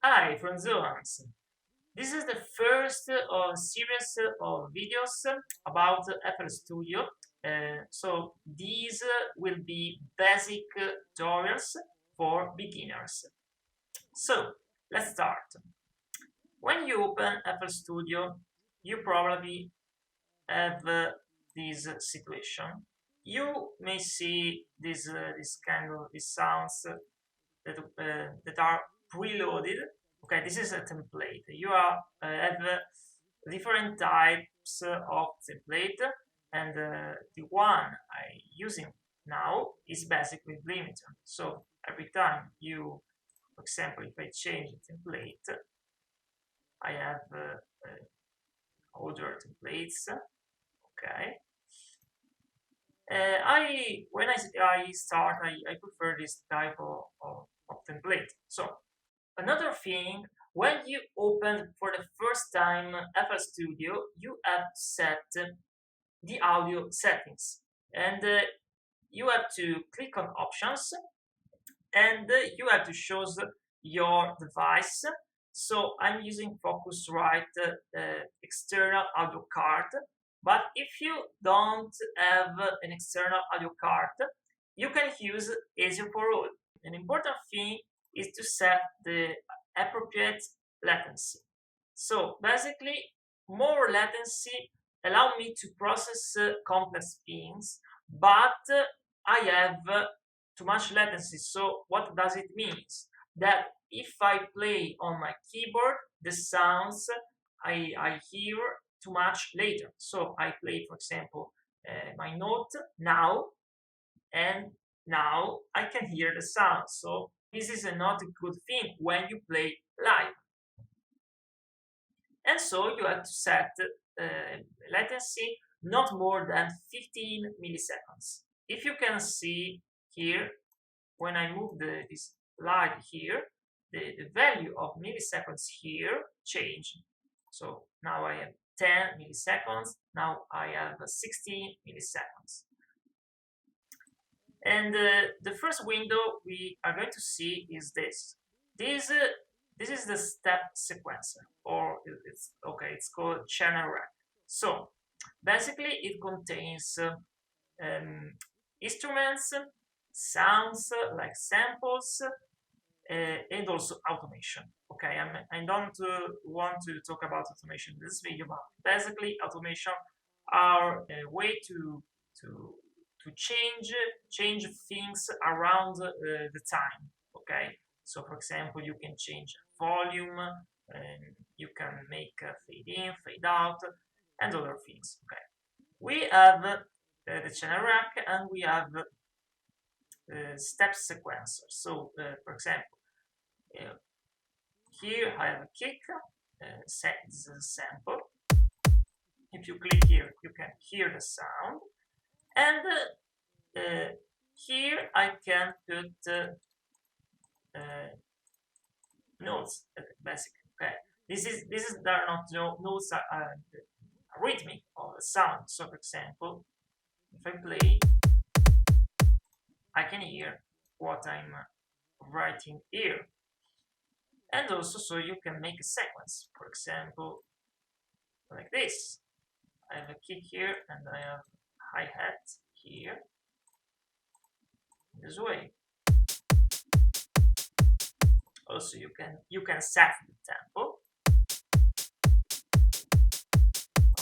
Hi, from Trance. This is the first of series of videos about FL Studio. So these will be basic tutorials for beginners. So let's start. When you open FL Studio, you probably have this situation. You may see this kind of these sounds that are preloaded. Okay, this is a template. You have different types of template, and the one I'm using now is basically limited. So every time you, for example, if I change the template, I have other templates. Okay, I when I start, I prefer this type of template. So another thing, when you open for the first time FL Studio, you have to set the audio settings, and you have to click on options, and you have to choose your device. So I'm using Focusrite external audio card, but if you don't have an external audio card, you can use Easier for All. An important thing is to set the appropriate latency. So basically, more latency allow me to process complex things, but I have too much latency. So what does it mean? That if I play on my keyboard, the sounds I hear too much later. So I play, for example, my note now, and now I can hear the sound. So this is not a good thing when you play live. And so you have to set latency not more than 15 milliseconds. If you can see here, when I move this light here, the value of milliseconds here change. So now I have 10 milliseconds, now I have 16 milliseconds. And the first window we are going to see is this. This is the step sequencer, or it's called channel rack. So basically, it contains instruments, sounds like samples, and also automation. Okay, I don't want to talk about automation in this video, but basically, automation are a way to change things around the time. Okay, so for example, you can change volume, and you can make a fade in, fade out, and other things. Okay, we have the channel rack, and we have step sequencer. So for example, here I have a kick, this is a sample. If you click here, you can hear the sound, and here I can put notes, basically. Okay, this is there are not notes, rhythmic of the sound. So, for example, if I play, I can hear what I'm writing here, and also so you can make a sequence. For example, like this. I have a kick here, and I have hi-hat here. This way. Also, you can set the tempo.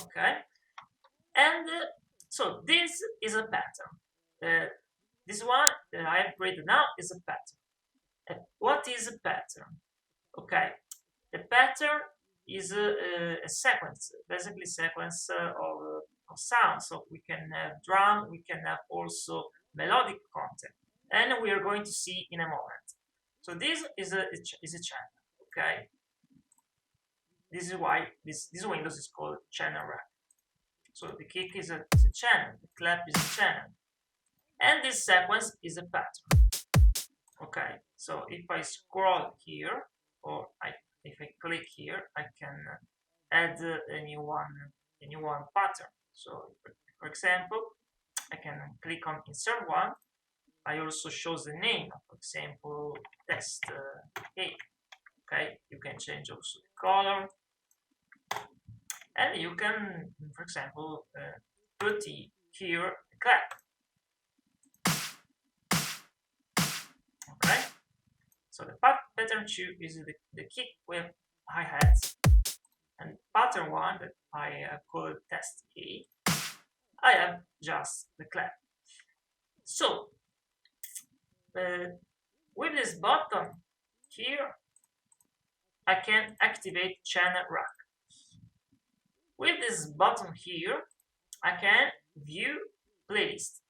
Okay, and so this is a pattern. This one that I have created now is a pattern. What is a pattern? Okay, a pattern is a sequence, basically sequence of sounds. So we can have drum, we can have also melodic content, and we are going to see in a moment. So this is a channel. Okay, this is why this Windows is called channel rack. So the kick is a channel, the clap is a channel, and this sequence is a pattern. Okay, so if I scroll here, or if I click here, I can add a new one pattern. So for example, I can click on insert one. I also show the name, for example, test A. Okay, can change also the color, and you can, for example, put here a clap. Okay, so the pattern 2 is the kick with hi-hats, and pattern 1 that I call test A, I have just the clap. So with this button here, I can activate channel rack. With this button here, I can view playlist.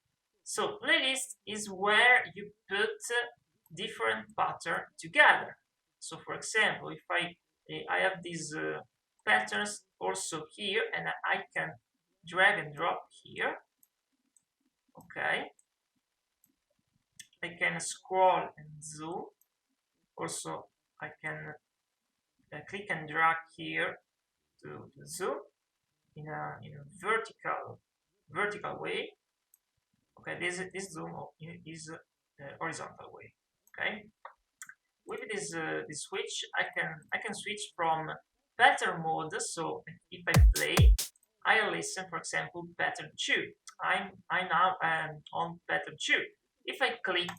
So playlist is where you put different patterns together. So for example, if I have these patterns also here, and I can drag and drop here. Okay, I can scroll and zoom. Also, I can click and drag here to zoom in a vertical way. Okay, this zoom is horizontal way. Okay, with this switch, I can switch from pattern mode. So if I play, I listen, for example, pattern 2. I now am on pattern 2. If I click,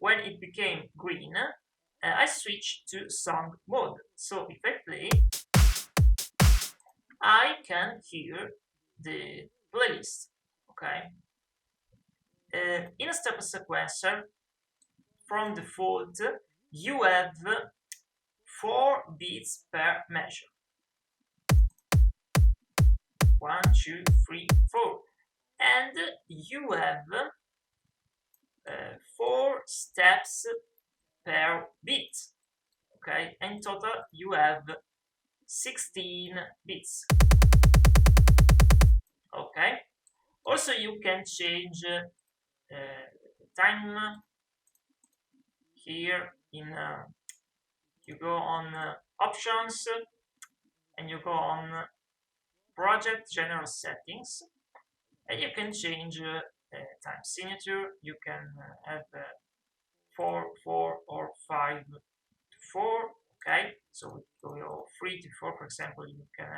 when it became green, I switch to song mode. So if I play, I can hear the playlist. Okay. In a step sequencer, from default, you have 4 beats per measure. 1, 2, 3, 4. And you have 4 steps per beat. Okay, in total you have 16 beats. Okay, also you can change time here in you go on options, and you go on project general settings, and you can change time signature. You can have 4, 4 or 5 to 4. Okay, so we go 3 to 4, for example. You can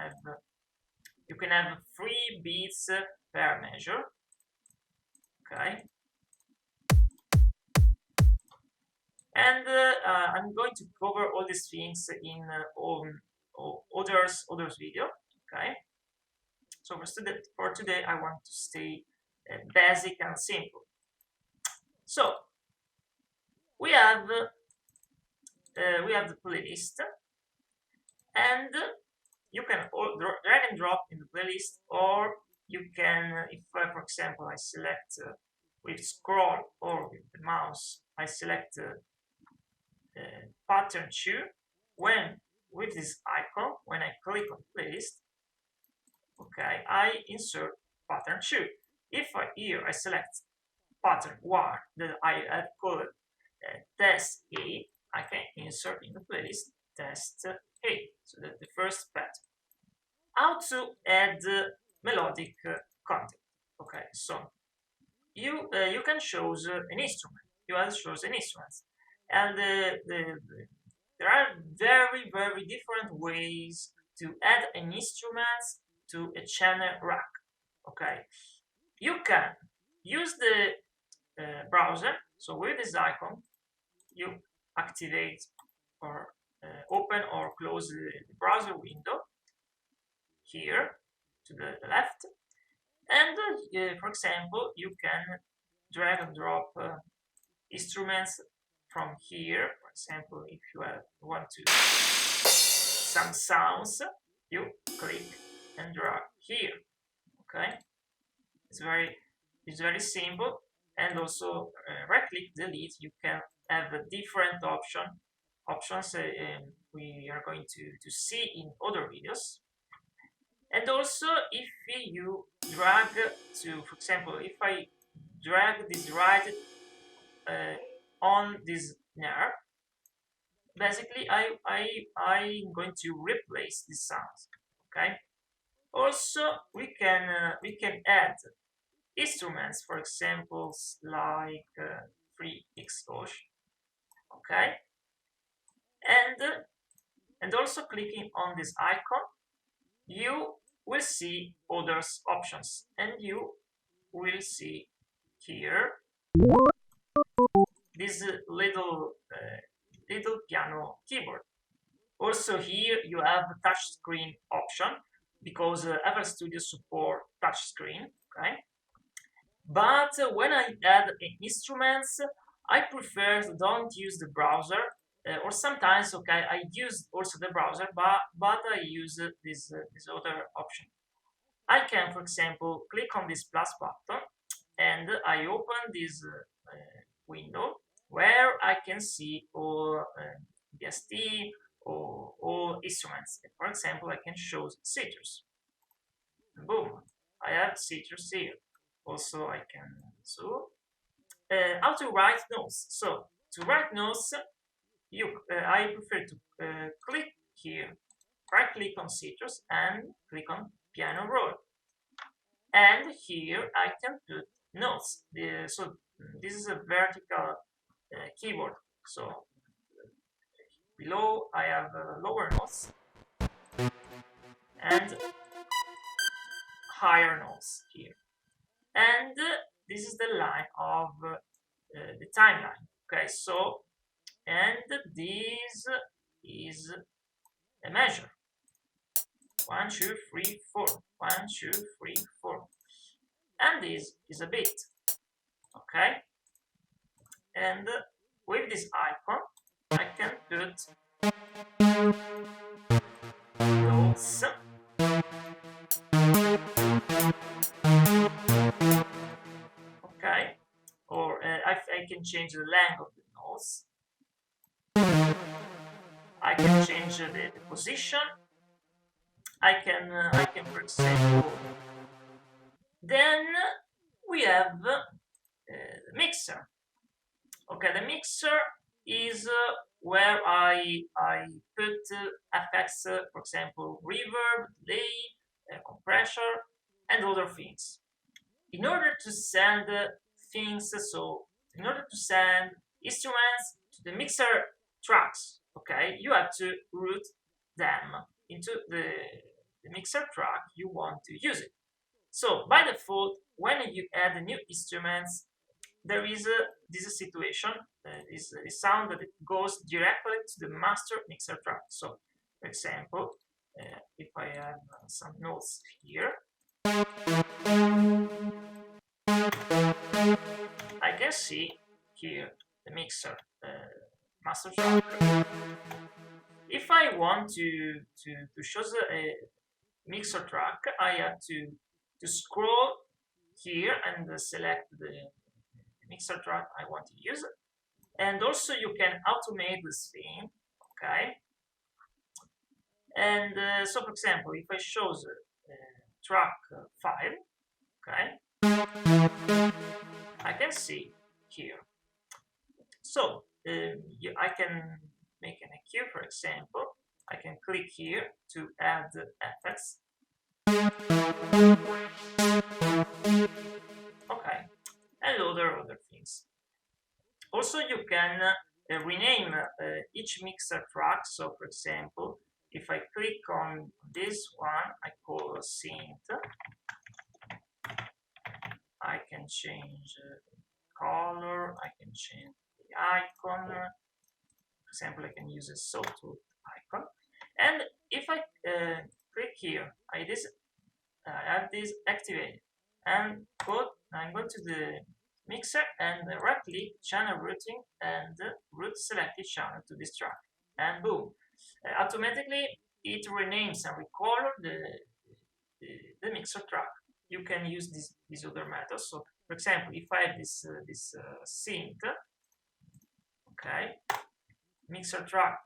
have 3 beats per measure. Okay, and I'm going to cover all these things in others video. Okay, so for today I want to stay basic and simple. So we have the playlist, and you can drag and drop in the playlist, or you can, if for example I select with scroll or with the mouse, I select pattern 2. When with this icon, when I click on playlist, okay, I insert pattern 2. If here I select pattern 1 that I have called test A, I can insert in the playlist test A, so that's the first pattern. How to add melodic content? Okay, so you can choose an instrument. You have choose an instrument, and there are very different ways to add an instrument to a channel rack. Okay, you can use the browser. So with this icon, you activate or open or close the browser window here to the left, and for example, you can drag and drop instruments from here. For example, if you want to some sounds, you click and drag here. Okay, it's very simple. And also right click delete. You can have a different options we are going to see in other videos. And also, if you drag to, for example, if I drag this right on this nerve, basically I'm going to replace the sounds. Okay. Also, we can add instruments, for example, like 3x. Okay, and And also clicking on this icon, you will see other options, and you will see here this little piano keyboard. Also here you have the touch screen option because FL Studio support touch screen, okay? But when I add instruments, I prefer to don't use the browser, or sometimes, okay, I use also the browser, but I use this other option. I can, for example, click on this plus button, and I open this window where I can see all DST or all instruments. For example, I can show citrus. Boom, I have citrus here. Also, I can so how to write notes. So to write notes, I prefer to click here, right click on citrus and click on piano roll. And here I can put notes. So this is a vertical keyboard. So below I have lower notes and higher notes here. And this is the line of the timeline. Okay, so and this is a measure. 1, 2, 3, 4. 1, 2, 3, 4. And this is a beat. Okay, and with this icon I can put notes. Okay, or I can change the length of the notes. I can change the position. I can, for example, then we have the mixer. Okay, the mixer is where I put effects, for example, reverb, delay, compressor, and other things. In order to send things, so in order to send instruments to the mixer tracks, okay, you have to route them into the mixer track you want to use it. So by default, when you add new instruments, there is this situation, is a sound that goes directly to the master mixer track. So, for example, if I have some notes here, I can see here the mixer master track. If I want to show the mixer track, I have to scroll here and select the mixer track I want to use. And also you can automate this thing, okay? And so for example, if I show the track 5, okay, I can see here. So I can make an EQ, for example. I can click here to add effects. Okay, and other things. Also, you can rename each mixer track. So, for example, if I click on this one, I call a synth. I can change color. I can change the icon. For example, I can use a sawtooth icon. And if I click here, I have this activated, and I'm going to the mixer and right click channel routing and route selected channel to this track, and boom, automatically it renames and recolor the mixer track. You can use these other methods. So for example, if I have this synth, okay, mixer track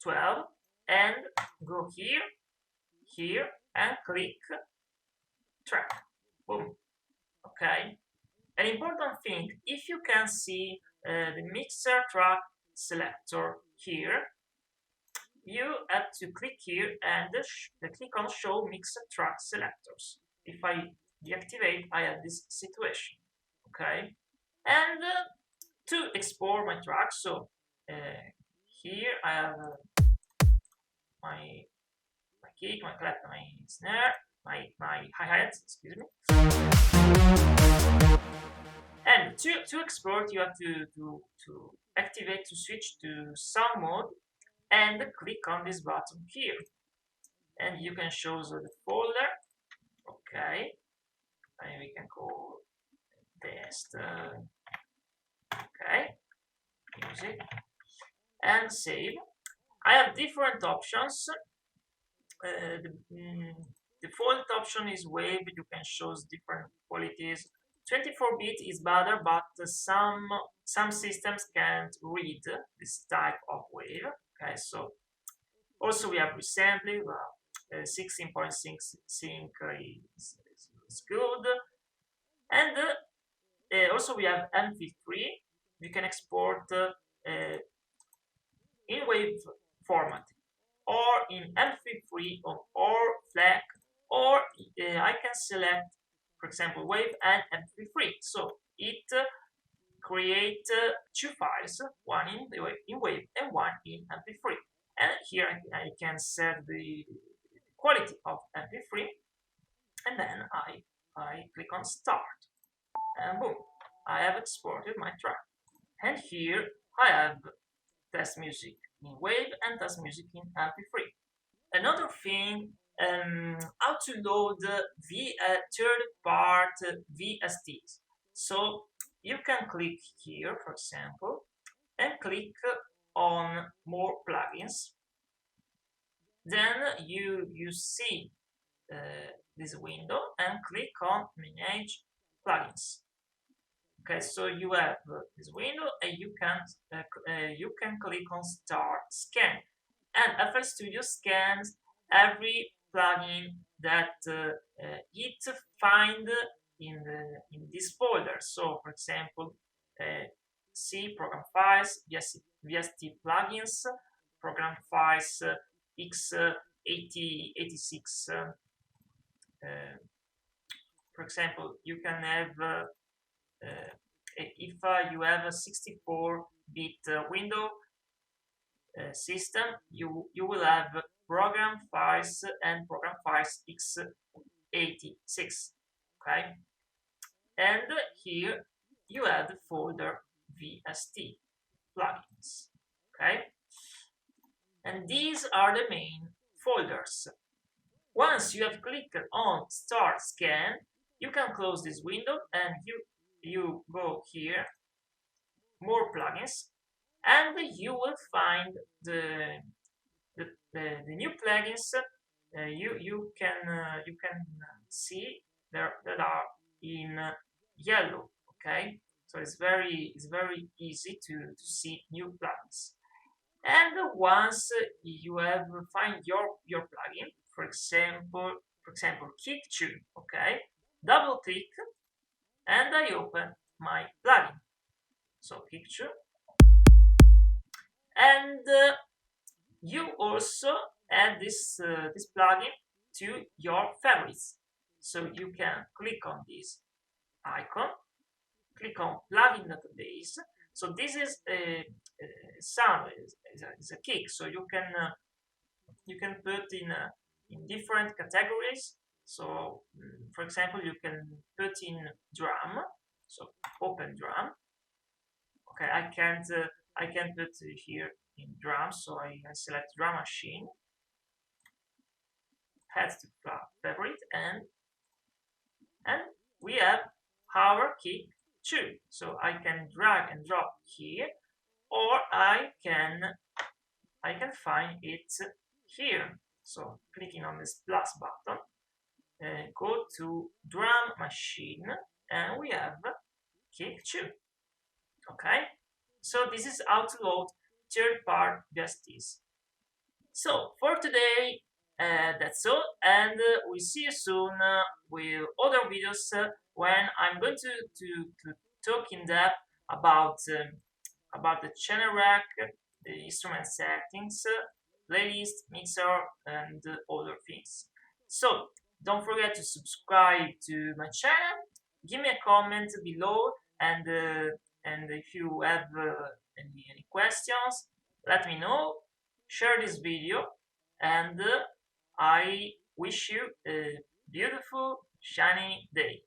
12, and go here and click track, boom. Okay, an important thing, if you can see the mixer track selector here, you have to click here and click on show mixer track selectors. If I deactivate, I have this situation, okay? And to export my track, so here I have my kick, my clap, my snare, my hi-hat, excuse me. And to export, you have to activate, to switch to sound mode, and click on this button here. And you can show the folder. Okay, and we can call test. Okay, music, and save. I have different options. The default option is wave. You can show different qualities. 24-bit is better, but some systems can't read this type of wave. Okay, so also we have recently 16.6 sync is good, and also we have MP3. You can export in wave format, or in MP3, or FLAC, or I can select, for example, wave and MP3. So it create two files, one in wave and one in MP3. And here I can set the quality of MP3, and then I click on start, and boom, I have exported my track. And here I have test music in wave and test music in MP3. Another thing, how to load third-part VSTs. So you can click here, for example, and click on more plugins. Then you see this window and click on manage plugins. Okay, so you have this window, and you can click on start scan, and FL Studio scans every plugin that it find in this folder. So, for example, C program files, VST plugins, program files x86. For example, you can have if you have a 64-bit window system, you will have program files and program files x86. Okay, and here you have the folder VST plugins. Okay, and these are the main folders. Once you have clicked on start scan, you can close this window, and you go here, more plugins, and you will find the new plugins. You can see there that are in yellow. Okay, so it's very easy to see new plugins. And once you have find your plugin, for example kick tune, okay, double click, and I open my plugin. So kick tune, and you also add this plugin to your favorites. So you can click on this icon, click on plugin database. So this is a sound, is a kick. So you can put in different categories. So for example, you can put in drum. So open drum. Okay, I can't put here in drums, so I select drum machine, add to favorite, and we have our kick too. So I can drag and drop here, or I can find it here. So clicking on this plus button, go to drum machine, and we have kick too. Okay, so this is how to load third-part VSTs. So for today, that's all, and we see you soon with other videos when I'm going to talk in depth about the channel rack, the instrument settings, playlist, mixer, and other things. So don't forget to subscribe to my channel, give me a comment below, and if you have any questions, let me know. Share this video, and I wish you a beautiful, shiny day.